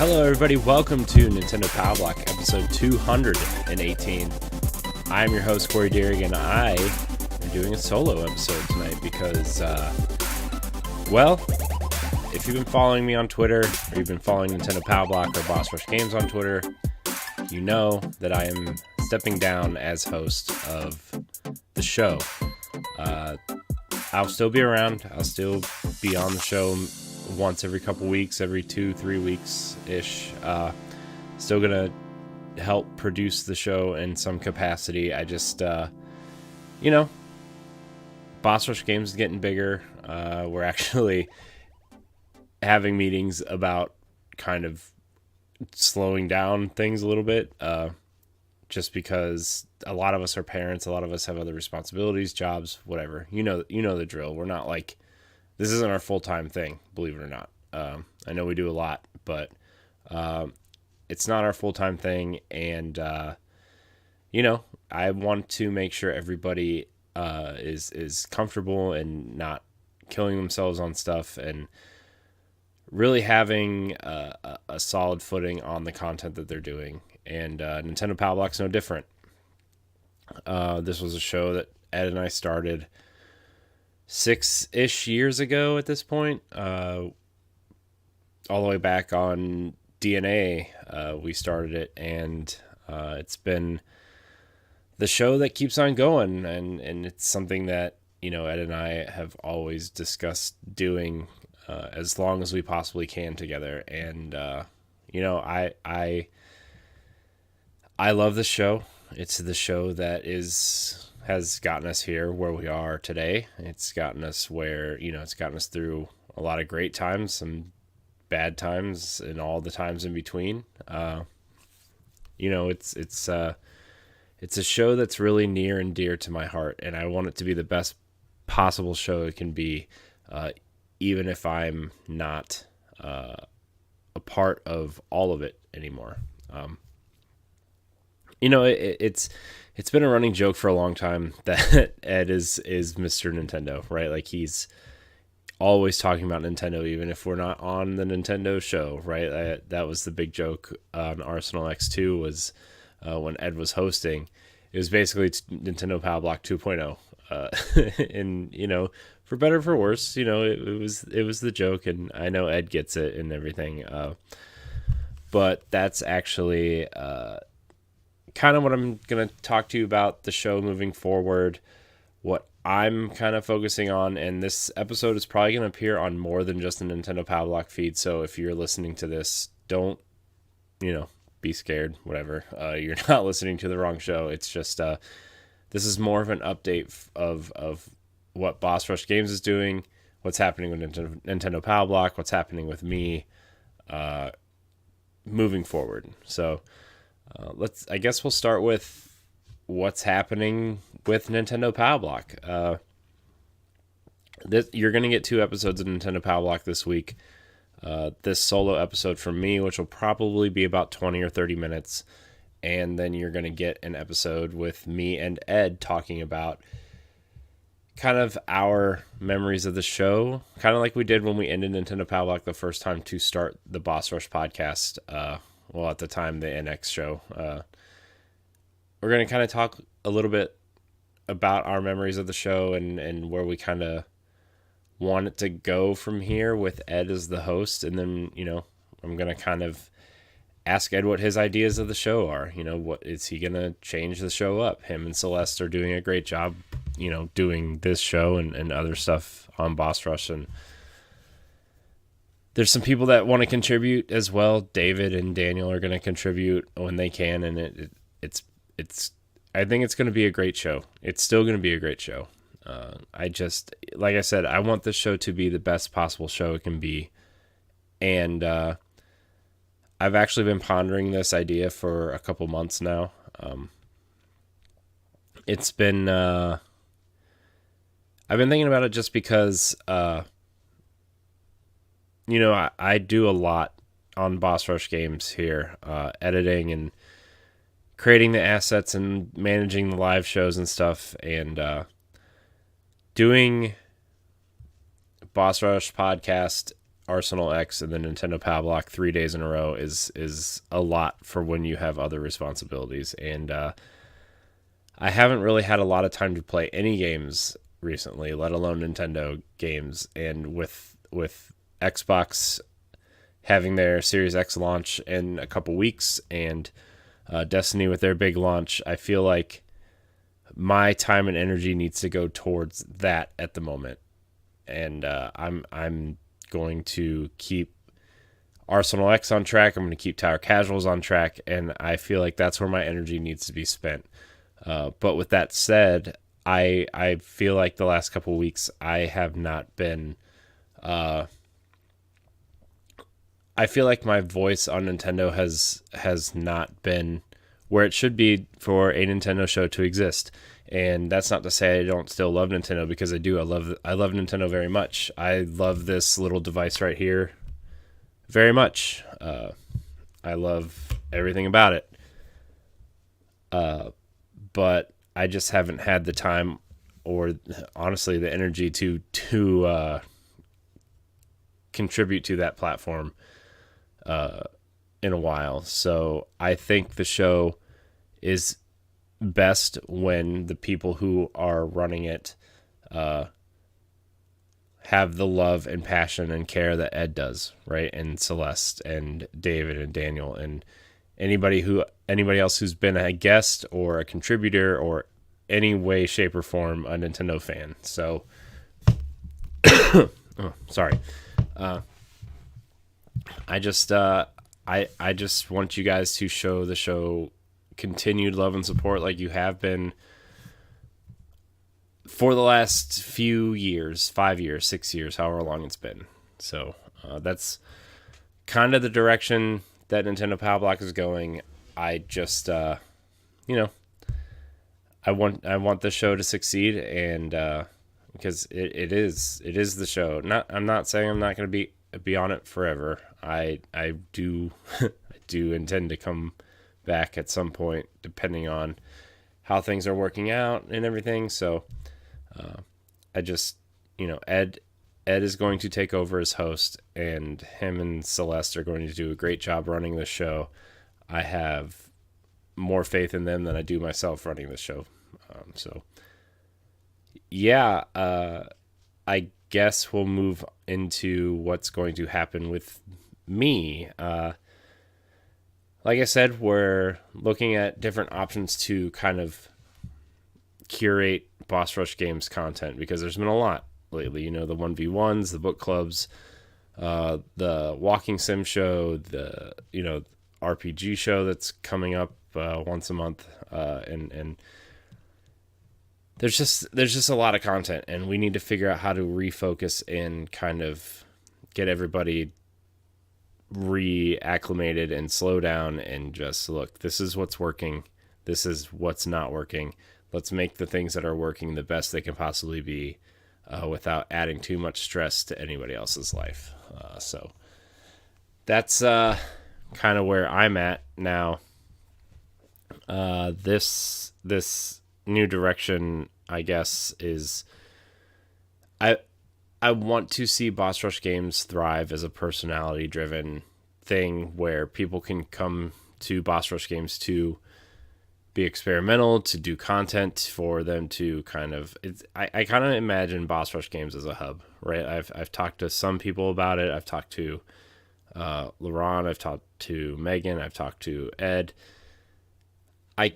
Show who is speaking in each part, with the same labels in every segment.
Speaker 1: Hello, everybody. Welcome to Nintendo Pow Block, episode 218. I am your host, Corey Dirrig, and I am doing a solo episode tonight because, if you've been following me on Twitter, or you've been following Nintendo Pow Block or Boss Rush Games on Twitter, you know that I am stepping down as host of the show. I'll still be around. I'll still be on the show once every couple weeks, every 2-3 weeks ish. Still gonna help produce the show in some capacity. I just Boss Rush Games is getting bigger. We're actually having meetings about kind of slowing down things a little bit, just because a lot of us are parents, a lot of us have other responsibilities, jobs, whatever. You know the drill. We're not like, this isn't our full-time thing, believe it or not. I know we do a lot, but it's not our full-time thing. And, I want to make sure everybody is comfortable and not killing themselves on stuff and really having a solid footing on the content that they're doing. And Nintendo Pow Block's no different. This was a show that Ed and I started 6-ish years ago at this point, all the way back on DNA. We started it, and it's been the show that keeps on going, and it's something that Ed and I have always discussed doing as long as we possibly can together. And I love the show. It's the show that has gotten us here where we are today. It's gotten us where, it's gotten us through a lot of great times, some bad times, and all the times in between. It's a show that's really near and dear to my heart, and I want it to be the best possible show it can be, even if I'm not a part of all of it anymore. It's been a running joke for a long time that Ed is Mr. Nintendo, right? Like, he's always talking about Nintendo, even if we're not on the Nintendo show, right? That was the big joke on Arsenal X2 was when Ed was hosting. It was basically Nintendo Pow Block 2.0. And, for better or for worse, it was the joke, and I know Ed gets it and everything. But that's actually kind of what I'm going to talk to you about the show moving forward, what I'm kind of focusing on. And this episode is probably going to appear on more than just the Nintendo Pow Block feed. So if you're listening to this, don't, be scared, whatever. You're not listening to the wrong show. It's just, this is more of an update of what Boss Rush Games is doing, what's happening with Nintendo Pow Block, what's happening with me, moving forward. So, I guess we'll start with what's happening with Nintendo Pow Block. You're going to get 2 episodes of Nintendo Pow Block this week. This solo episode from me, which will probably be about 20 or 30 minutes. And then you're going to get an episode with me and Ed talking about kind of our memories of the show, kind of like we did when we ended Nintendo Pow Block the first time to start the Boss Rush podcast. At the time, the NX show. We're going to kind of talk a little bit about our memories of the show and where we kind of want it to go from here with Ed as the host. And then, I'm going to kind of ask Ed what his ideas of the show are. What is he going to change the show up? Him and Celeste are doing a great job, doing this show and other stuff on Boss Rush. And there's some people that want to contribute as well. David and Daniel are going to contribute when they can, and it's. I think it's going to be a great show. It's still going to be a great show. Like I said, I want this show to be the best possible show it can be, and I've actually been pondering this idea for a couple months now. It's been I've been thinking about it just because. I do a lot on Boss Rush Games here, editing and creating the assets and managing the live shows and stuff, and doing Boss Rush podcast Arsenal X and the Nintendo Pow Block 3 days in a row is a lot for when you have other responsibilities. And I haven't really had a lot of time to play any games recently, let alone Nintendo games. And with Xbox having their Series X launch in a couple weeks and Destiny with their big launch, I feel like my time and energy needs to go towards that at the moment. And I'm going to keep Arsenal X on track. I'm going to keep Tower Casuals on track, and I feel like that's where my energy needs to be spent. But with that said, I feel like the last couple of weeks I have not been. I feel like my voice on Nintendo has not been where it should be for a Nintendo show to exist. And that's not to say I don't still love Nintendo, because I do. I love Nintendo very much. I love this little device right here very much. I love everything about it. But I just haven't had the time or honestly the energy to contribute to that platform in a while. So I think the show is best when the people who are running it have the love and passion and care that Ed does, right? And Celeste and David and Daniel and anybody else who's been a guest or a contributor or any way, shape, or form a Nintendo fan. So, oh, sorry. I just want you guys to show the show continued love and support like you have been for the last few years, 5 years, 6 years, however long it's been. So that's kind of the direction that Nintendo Pow Block is going. I just, I want the show to succeed, and because it is the show. I'm not saying I'm not going to be on it forever. I do I do intend to come back at some point, depending on how things are working out and everything. So I just, Ed is going to take over as host, and him and Celeste are going to do a great job running the show. I have more faith in them than I do myself running the show. I guess we'll move into what's going to happen with me. Like I said, we're looking at different options to kind of curate Boss Rush Games content, because there's been a lot lately. The 1v1s, the book clubs, the walking sim show, the RPG show that's coming up once a month, and there's just a lot of content, and we need to figure out how to refocus and kind of get everybody reacclimated and slow down and just look, this is what's working, this is what's not working. Let's make the things that are working the best they can possibly be, without adding too much stress to anybody else's life. So that's kind of where I'm at now. This new direction, I guess, is I want to see Boss Rush Games thrive as a personality-driven thing where people can come to Boss Rush Games to be experimental, to do content for them to kind of... I kind of imagine Boss Rush Games as a hub, right? I've talked to some people about it. I've talked to LaRon, I've talked to Megan, I've talked to Ed.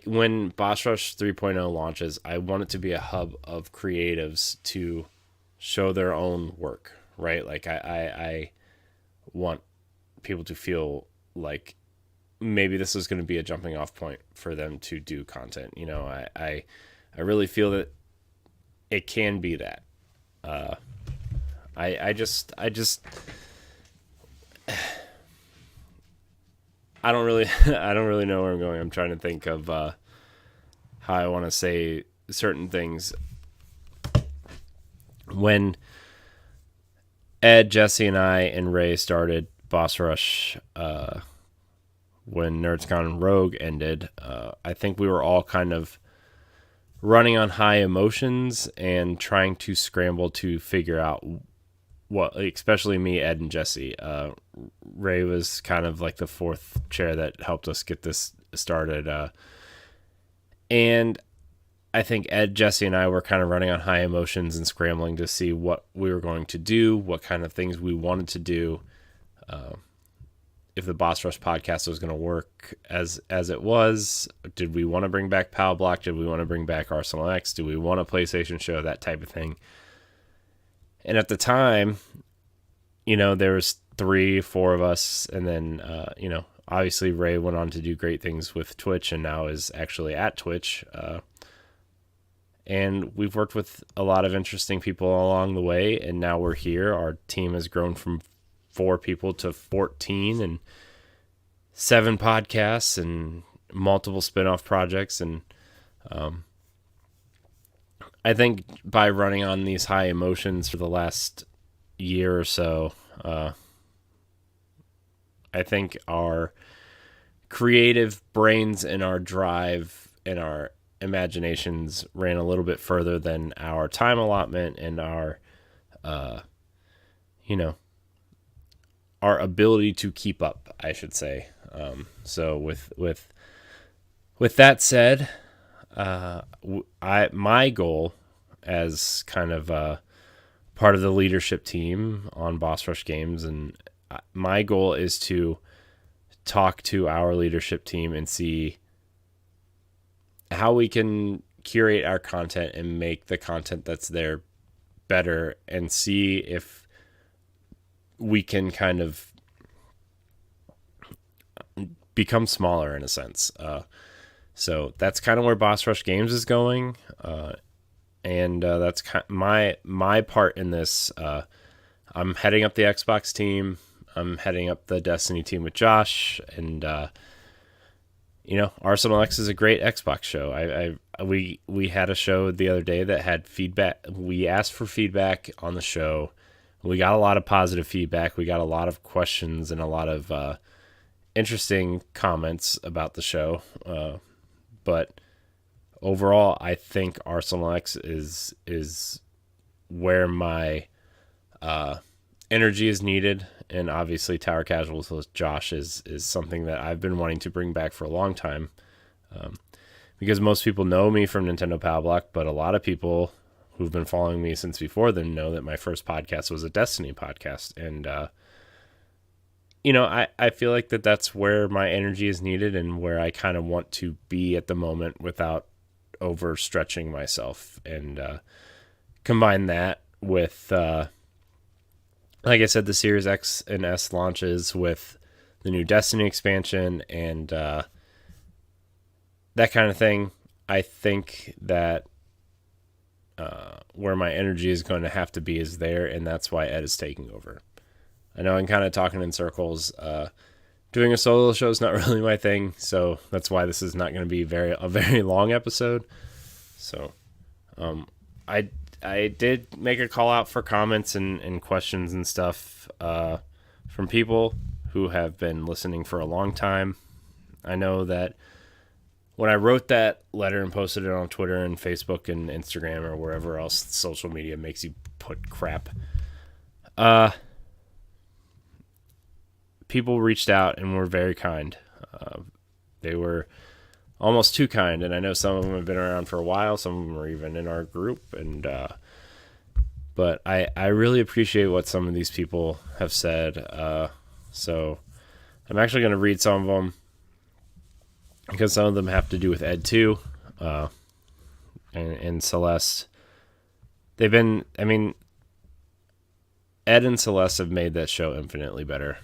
Speaker 1: When Boss Rush 3.0 launches, I want it to be a hub of creatives to show their own work, right? Like I want people to feel like maybe this is going to be a jumping off point for them to do content. I really feel that it can be that. I just I don't really know where I'm going. I'm trying to think of how I want to say certain things. When Ed, Jesse, and I and Ray started Boss Rush, when NerdsCon Rogue ended, I think we were all kind of running on high emotions and trying to scramble to figure out well, especially me, Ed, and Jesse. Ray was kind of like the fourth chair that helped us get this started. And I think Ed, Jesse, and I were kind of running on high emotions and scrambling to see what we were going to do, what kind of things we wanted to do. If the Boss Rush podcast was going to work as it was, did we want to bring back Pow Block? Did we want to bring back Arsenal X? Do we want a PlayStation show? That type of thing. And at the time, there was 3-4 of us, and then obviously Ray went on to do great things with Twitch, and now is actually at Twitch. And we've worked with a lot of interesting people along the way, and now we're here. Our team has grown from 4 people to 14 and 7 podcasts and multiple spin-off projects. And I think by running on these high emotions for the last year or so, I think our creative brains and our drive and our imaginations ran a little bit further than our time allotment and our our ability to keep up, I should say. So with that said, my goal as kind of part of the leadership team on Boss Rush Games, and my goal is to talk to our leadership team and see how we can curate our content and make the content that's there better, and see if we can kind of become smaller in a sense. So that's kind of where Boss Rush Games is going. And that's my part in this. I'm heading up the Xbox team. I'm heading up the Destiny team with Josh, and Arsenal X is a great Xbox show. We had a show the other day that had feedback. We asked for feedback on the show. We got a lot of positive feedback. We got a lot of questions and a lot of interesting comments about the show. But overall, I think Arsenal X is where my energy is needed. And obviously Tower Casuals with Josh is something that I've been wanting to bring back for a long time. Because most people know me from Nintendo Pow Block, but a lot of people who've been following me since before then know that my first podcast was a Destiny podcast. And, I feel like that's where my energy is needed and where I kind of want to be at the moment without overstretching myself. And combine that with, like I said, the Series X and S launches with the new Destiny expansion and that kind of thing. I think that where my energy is going to have to be is there, and that's why Ed is taking over. I know I'm kind of talking in circles. Doing a solo show is not really my thing, so that's why this is not going to be a very long episode. So I did make a call out for comments and questions and stuff from people who have been listening for a long time. I know that when I wrote that letter and posted it on Twitter and Facebook and Instagram or wherever else social media makes you put crap, people reached out and were very kind. They were almost too kind, and I know some of them have been around for a while. Some of them are even in our group, and but I really appreciate what some of these people have said. So I'm actually going to read some of them, because some of them have to do with Ed too, and Celeste. Ed and Celeste have made that show infinitely better.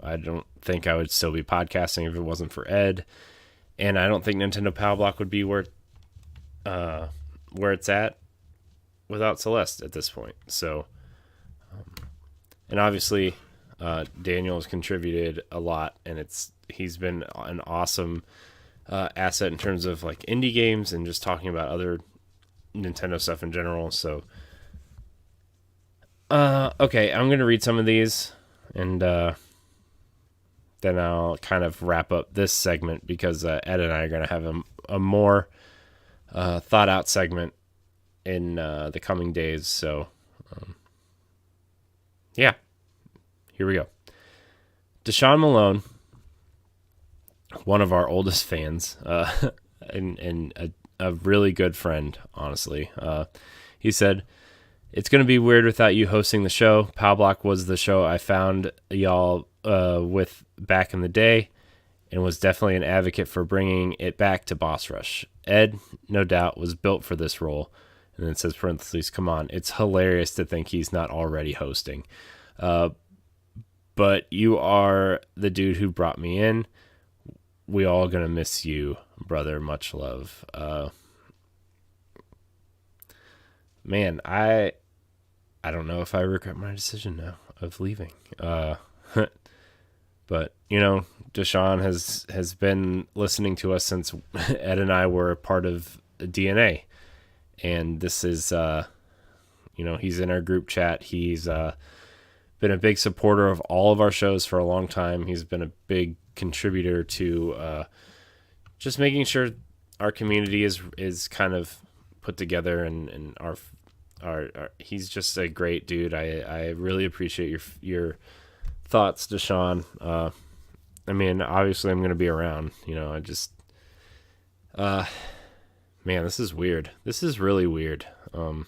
Speaker 1: I don't think I would still be podcasting if it wasn't for Ed, and I don't think Nintendo Pow Block would be where it's at without Celeste at this point. So, and obviously, Daniel has contributed a lot, and he's been an awesome asset in terms of like indie games and just talking about other Nintendo stuff in general. So, okay, I'm gonna read some of these, and then I'll kind of wrap up this segment, because Ed and I are gonna have a more thought out segment in the coming days. So Yeah, here we go. Deshaun Malone, one of our oldest fans, and a really good friend, honestly. He said, "It's going to be weird without you hosting the show. Pow Block was the show I found y'all with back in the day and was definitely an advocate for bringing it back to Boss Rush. Ed, no doubt, was built for this role." And then it says, parentheses, "Come on, it's hilarious to think he's not already hosting. But you are the dude who brought me in. We all gonna miss you, brother. Much love." Man, I don't know if I regret my decision now of leaving. But Deshaun has been listening to us since Ed and I were a part of DNA, and this is he's in our group chat. He's been a big supporter of all of our shows for a long time. He's been a big contributor to just making sure our community is kind of put together, and our he's just a great dude. I really appreciate your thoughts, Deshaun. I mean, obviously I'm going to be around, I just man, this is weird. This is really weird. All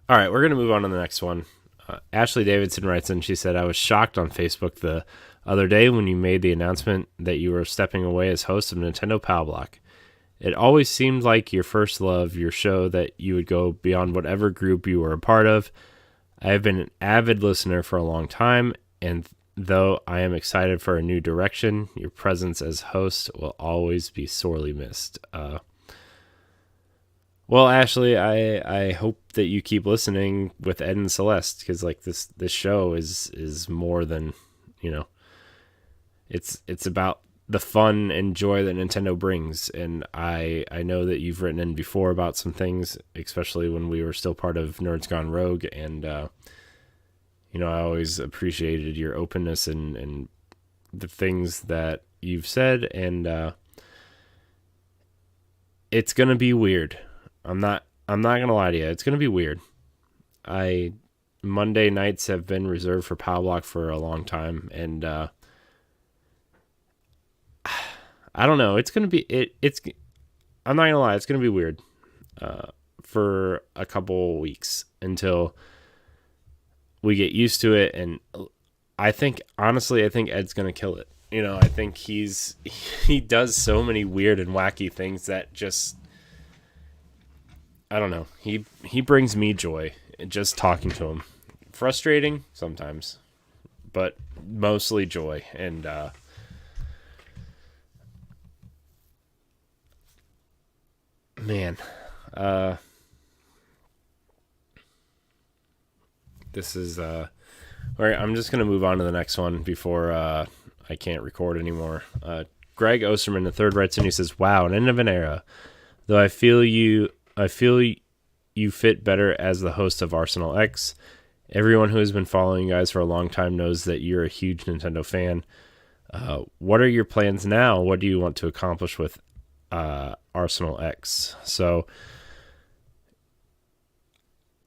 Speaker 1: right, we're going to move on to the next one. Ashley Davidson writes in, she said, "I was shocked on Facebook the other day when you made the announcement that you were stepping away as host of Nintendo Pow Block. It always seemed like your first love, your show, that you would go beyond whatever group you were a part of. I have been an avid listener for a long time, and though I am excited for a new direction, your presence as host will always be sorely missed." Well, Ashley, I hope that you keep listening with Ed and Celeste, because like this show is more than, it's about the fun and joy that Nintendo brings. And I know that you've written in before about some things, especially when we were still part of Nerds Gone Rogue. And, I always appreciated your openness and the things that you've said. And it's going to be weird. I'm not going to lie to you. It's going to be weird. Monday nights have been reserved for Pow Block for a long time. And, I don't know. It's going to be, I'm not going to lie. It's going to be weird, for a couple weeks until we get used to it. And honestly, I think Ed's going to kill it. I think he does so many weird and wacky things that just, I don't know. He brings me joy just talking to him. Frustrating sometimes, but mostly joy. And, man, this is all right. I'm just gonna move on to the next one before I can't record anymore. Greg Osterman, the third, writes in. He says, "Wow, an end of an era. Though I feel you fit better as the host of Arsenal X. Everyone who has been following you guys for a long time knows that you're a huge Nintendo fan. What are your plans now? What do you want to accomplish with Arsenal X?" So,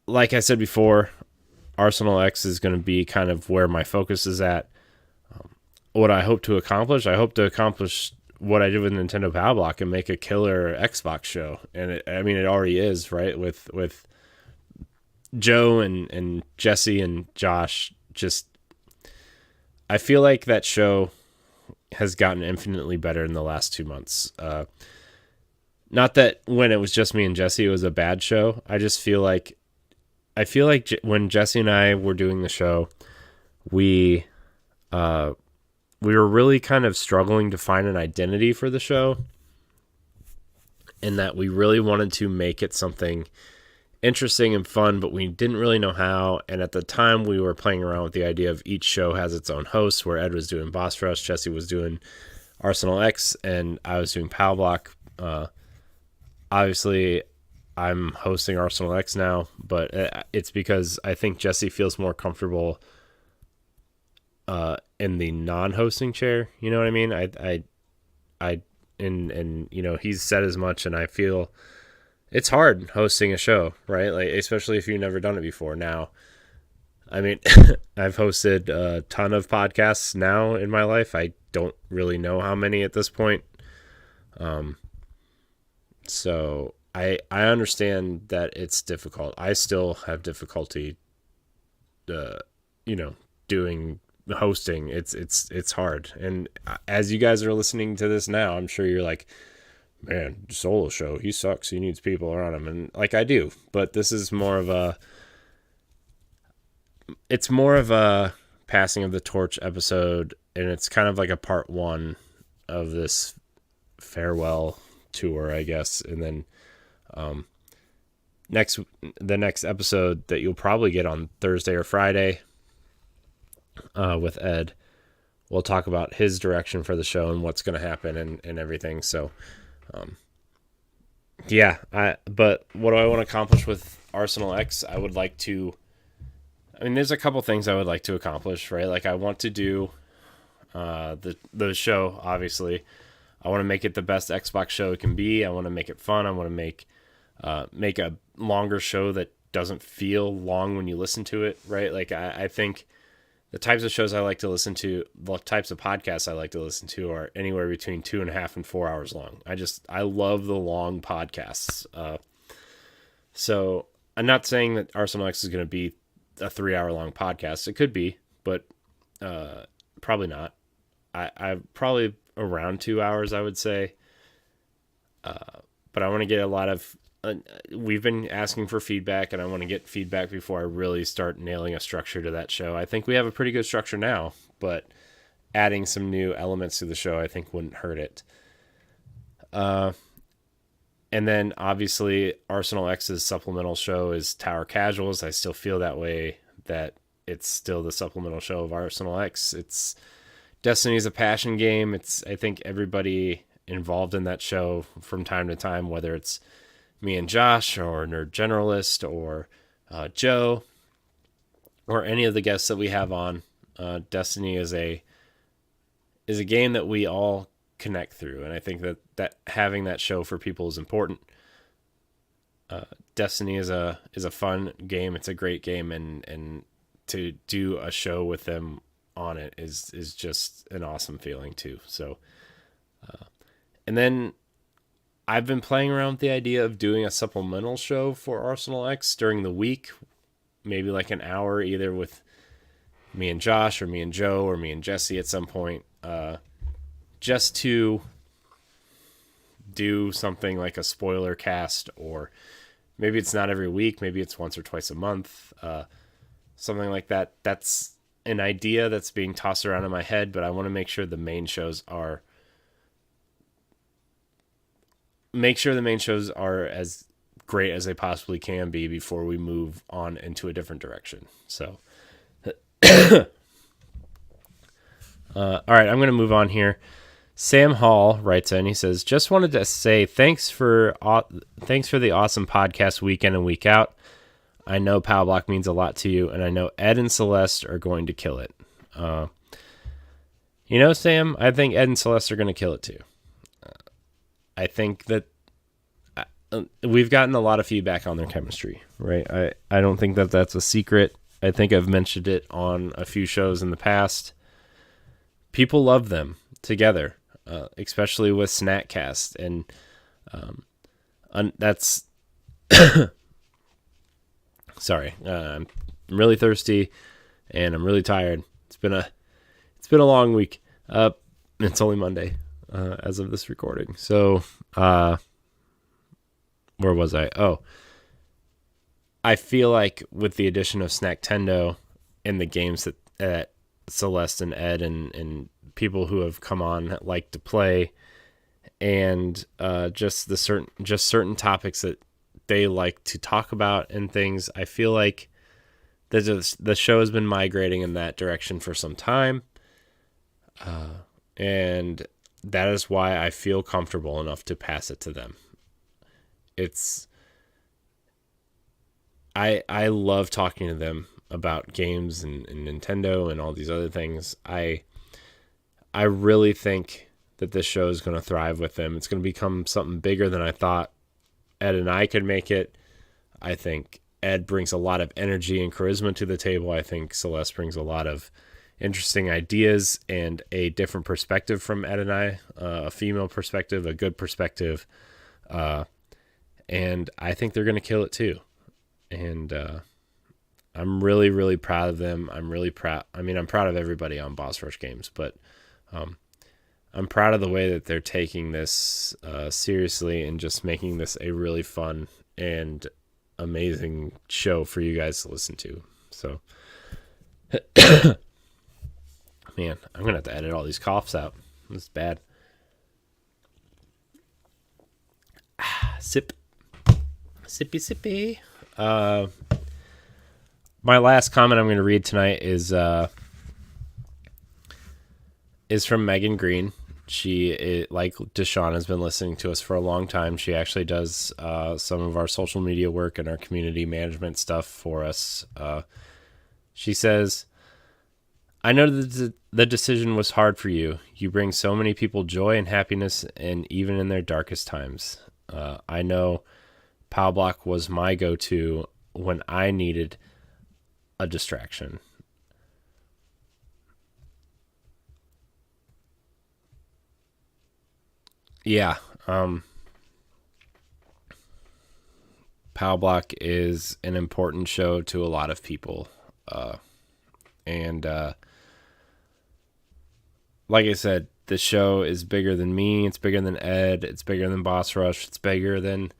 Speaker 1: like I said before, Arsenal X is going to be kind of where my focus is at. What I hope to accomplish what I did with Nintendo Pow Block and make a killer Xbox show. And it already is, right? With Joe and Jesse and Josh. Just, I feel like that show has gotten infinitely better in the last 2 months. Not that when it was just me and Jesse, it was a bad show. I feel like when Jesse and I were doing the show, we were really kind of struggling to find an identity for the show, and that we really wanted to make it something interesting and fun, but we didn't really know how. And at the time, we were playing around with the idea of each show has its own host, where Ed was doing Boss Rush, Jesse was doing Arsenal X, and I was doing Pow Block. Obviously, I'm hosting Arsenal X now, but it's because I think Jesse feels more comfortable in the non-hosting chair. You know what I mean? And he's said as much, and I feel it's hard hosting a show, right? Like, especially if you've never done it before. Now, I mean, I've hosted a ton of podcasts now in my life. I don't really know how many at this point. So I understand that it's difficult. I still have difficulty, doing hosting. It's hard. And as you guys are listening to this now, I'm sure you're like, man, solo show, he sucks. He needs people around him. And like, I do, but this is more of a passing of the torch episode. And it's kind of like a part one of this farewell tour, I guess. And then, the next episode that you'll probably get on Thursday or Friday, with Ed, we'll talk about his direction for the show and what's going to happen and everything. So, but what do I want to accomplish with Arsenal X? There's a couple things I would like to accomplish, right? Like, I want to do, the show, obviously. I want to make it the best Xbox show it can be. I want to make it fun. I want to make a longer show that doesn't feel long when you listen to it, right? Like, I think the types of shows I like to listen to, the types of podcasts I like to listen to are anywhere between 2.5 and 4 hours long. I love the long podcasts. So I'm not saying that Arsenal X is going to be a 3-hour long podcast. It could be, but probably not. I probably around 2 hours, I would say. But I want to get a lot of, we've been asking for feedback, and I want to get feedback before I really start nailing a structure to that show. I think we have a pretty good structure now, but adding some new elements to the show, I think, wouldn't hurt it. And then obviously Arsenal X's supplemental show is Tower Casuals. I still feel that way, that it's still the supplemental show of Arsenal X. Destiny is a passion game. I think everybody involved in that show from time to time, whether it's me and Josh or Nerd Generalist or Joe or any of the guests that we have on, Destiny is a game that we all connect through. And I think that having that show for people is important. Destiny is a fun game. It's a great game. And to do a show with them on it is just an awesome feeling too. So, and then I've been playing around with the idea of doing a supplemental show for Arsenal X during the week, maybe like an hour, either with me and Josh or me and Joe or me and Jesse at some point, just to do something like a spoiler cast, or maybe it's not every week, maybe it's once or twice a month, something like that. That's an idea that's being tossed around in my head, but I want to make sure the main shows are as great as they possibly can be before we move on into a different direction. So, all right, I'm going to move on here. Sam Hall writes in. He says, "Just wanted to say thanks for the awesome podcast week in and week out. I know Pow Block means a lot to you, and I know Ed and Celeste are going to kill it." Sam, I think Ed and Celeste are going to kill it too. I think that we've gotten a lot of feedback on their chemistry, right? I don't think that that's a secret. I think I've mentioned it on a few shows in the past. People love them together, especially with Snackcast. And that's... Sorry, I'm really thirsty and I'm really tired. It's been a long week. It's only Monday as of this recording. So, where was I? Oh, I feel like with the addition of Snacktendo and the games that Celeste and Ed and people who have come on that like to play, and just certain topics that they like to talk about and things, I feel like the show has been migrating in that direction for some time. And that is why I feel comfortable enough to pass it to them. I love talking to them about games and Nintendo and all these other things. I really think that this show is going to thrive with them. It's going to become something bigger than I thought Ed and I could make it. I think Ed brings a lot of energy and charisma to the table. I think Celeste brings a lot of interesting ideas and a different perspective from Ed and I, a female perspective, a good perspective. And I think they're going to kill it too. And I'm really, really proud of them. I'm really proud. I mean, I'm proud of everybody on Boss Rush Games, but I'm proud of the way that they're taking this seriously and just making this a really fun and amazing show for you guys to listen to. So, man, I'm going to have to edit all these coughs out. It's bad. Sip. Sippy, sippy. My last comment I'm going to read tonight is from Megan Green. She, like Deshaun, has been listening to us for a long time. She actually does some of our social media work and our community management stuff for us. She says, I know that the decision was hard for you. You bring so many people joy and happiness, and even in their darkest times. I know Pow Block was my go-to when I needed a distraction. Yeah, Pow Block is an important show to a lot of people. And like I said, the show is bigger than me. It's bigger than Ed. It's bigger than Boss Rush. It's bigger than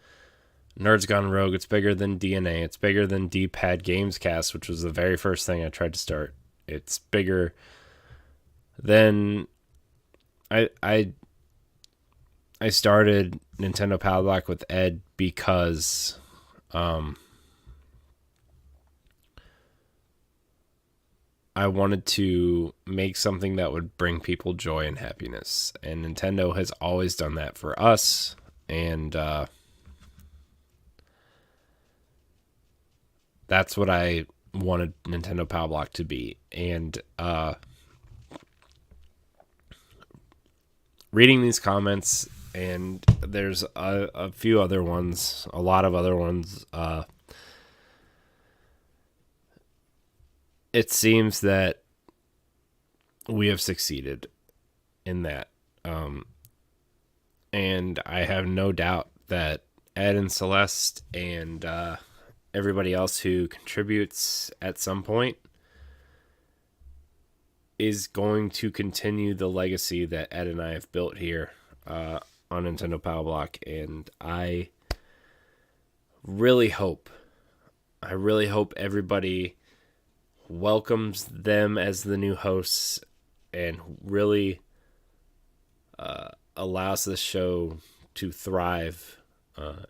Speaker 1: Nerds Gone Rogue. It's bigger than DNA. It's bigger than D-Pad Gamescast, which was the very first thing I tried to start. It's bigger than I started Nintendo Pow Block with Ed because I wanted to make something that would bring people joy and happiness. And Nintendo has always done that for us. And that's what I wanted Nintendo Pow Block to be. And reading these comments, and there's a few other ones, a lot of other ones, it seems that we have succeeded in that. And I have no doubt that Ed and Celeste and everybody else who contributes at some point is going to continue the legacy that Ed and I have built here on Nintendo Pow Block. And I really hope everybody welcomes them as the new hosts and really allows this show to thrive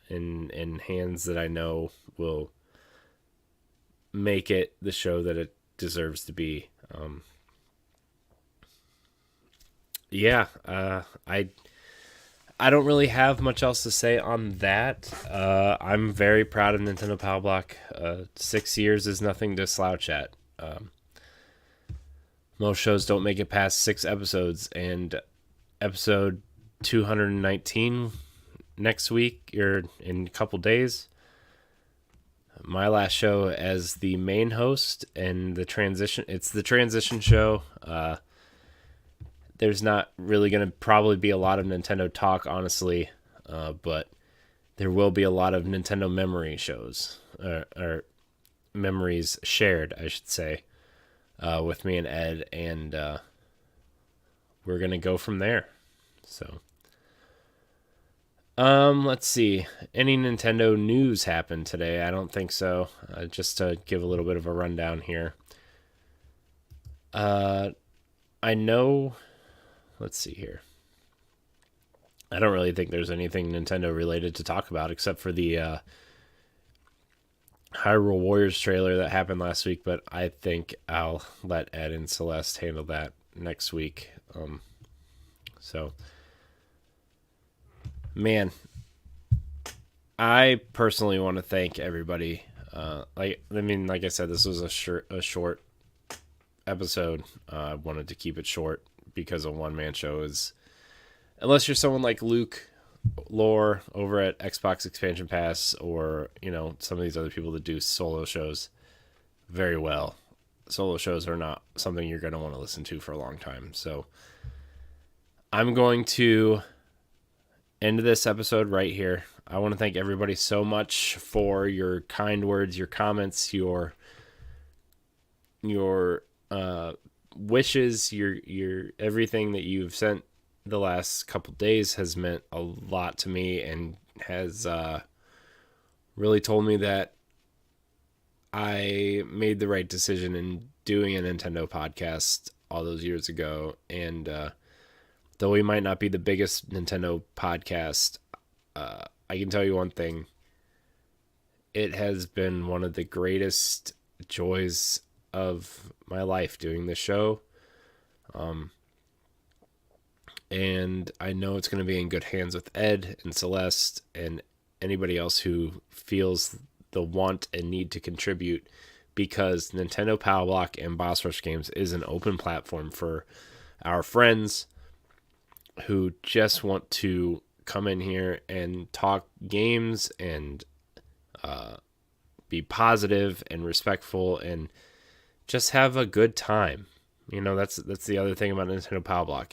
Speaker 1: in hands that I know will make it the show that it deserves to be. I don't really have much else to say on that. I'm very proud of Nintendo Pow Block. 6 years is nothing to slouch at. Most shows don't make it past 6 episodes, and episode 219 next week or in a couple days. My last show as the main host and it's the transition show. There's not really going to probably be a lot of Nintendo talk, honestly, but there will be a lot of Nintendo memory shows, or memories shared, I should say, with me and Ed, and we're going to go from there. So, let's see. Any Nintendo news happened today? I don't think so. Just to give a little bit of a rundown here. I know... Let's see here. I don't really think there's anything Nintendo related to talk about except for the Hyrule Warriors trailer that happened last week, but I think I'll let Ed and Celeste handle that next week. So, man, I personally want to thank everybody. Like I said, this was a short episode. I wanted to keep it short because a one-man show is, unless you're someone like Luke lore over at Xbox Expansion Pass, or some of these other people that do solo shows very well. Solo shows are not something you're going to want to listen to for a long time. So I'm going to end this episode right here. I want to thank everybody so much for your kind words, your comments, your wishes, your everything that you've sent the last couple days has meant a lot to me, and has really told me that I made the right decision in doing a Nintendo podcast all those years ago. And though we might not be the biggest Nintendo podcast, I can tell you one thing. It has been one of the greatest joys of my life doing this show. And I know it's going to be in good hands with Ed and Celeste and anybody else who feels the want and need to contribute, because Nintendo Pow Block and Boss Rush Games is an open platform for our friends who just want to come in here and talk games and be positive and respectful and just have a good time. That's the other thing about Nintendo Pow Block.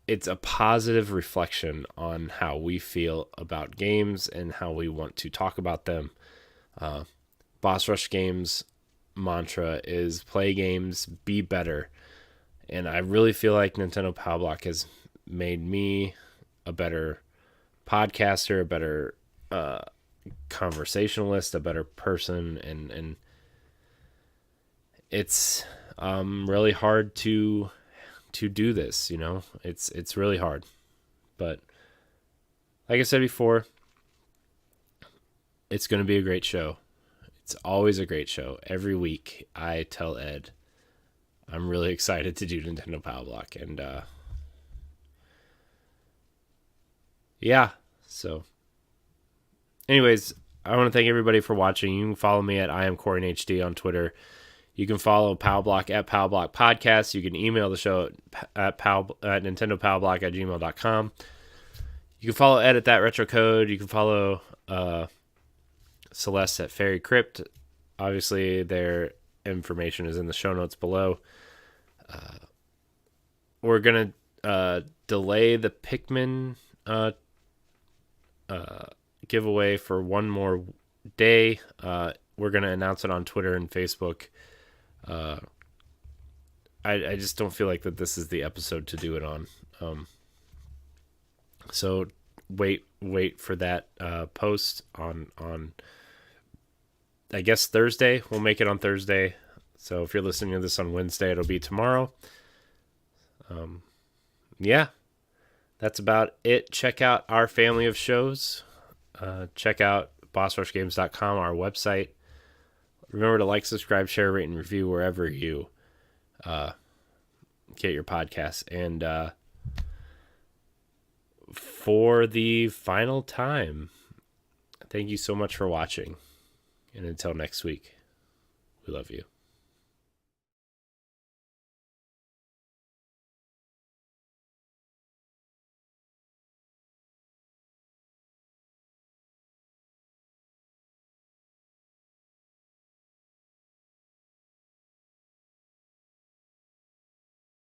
Speaker 1: It's a positive reflection on how we feel about games and how we want to talk about them. Boss Rush Games mantra is play games, be better. And I really feel like Nintendo Pow Block has made me a better podcaster, a better conversationalist, a better person. And it's really hard to do this, it's really hard. But like I said before, it's going to be a great show. It's always a great show. Every week I tell Ed I'm really excited to do Nintendo Pow Block. And yeah, so anyways, I want to thank everybody for watching. You can follow me at I am Corey HD on Twitter. You can follow Pow Block at Pow Block Podcast. You can email the show at nintendopowblock@gmail.com. You can follow Ed at That Retro Code. You can follow Celeste at Fairy Crypt. Obviously, their information is in the show notes below. We're going to delay the Pikmin giveaway for one more day. We're going to announce it on Twitter and Facebook. I just don't feel like that this is the episode to do it on. So wait for that post on I guess Thursday. We'll make it on Thursday. So if you're listening to this on Wednesday, it'll be tomorrow. Yeah, that's about it. Check out our family of shows. Check out bossrushgames.com, our website. Remember to like, subscribe, share, rate, and review wherever you get your podcasts. And for the final time, thank you so much for watching. And until next week, we love you.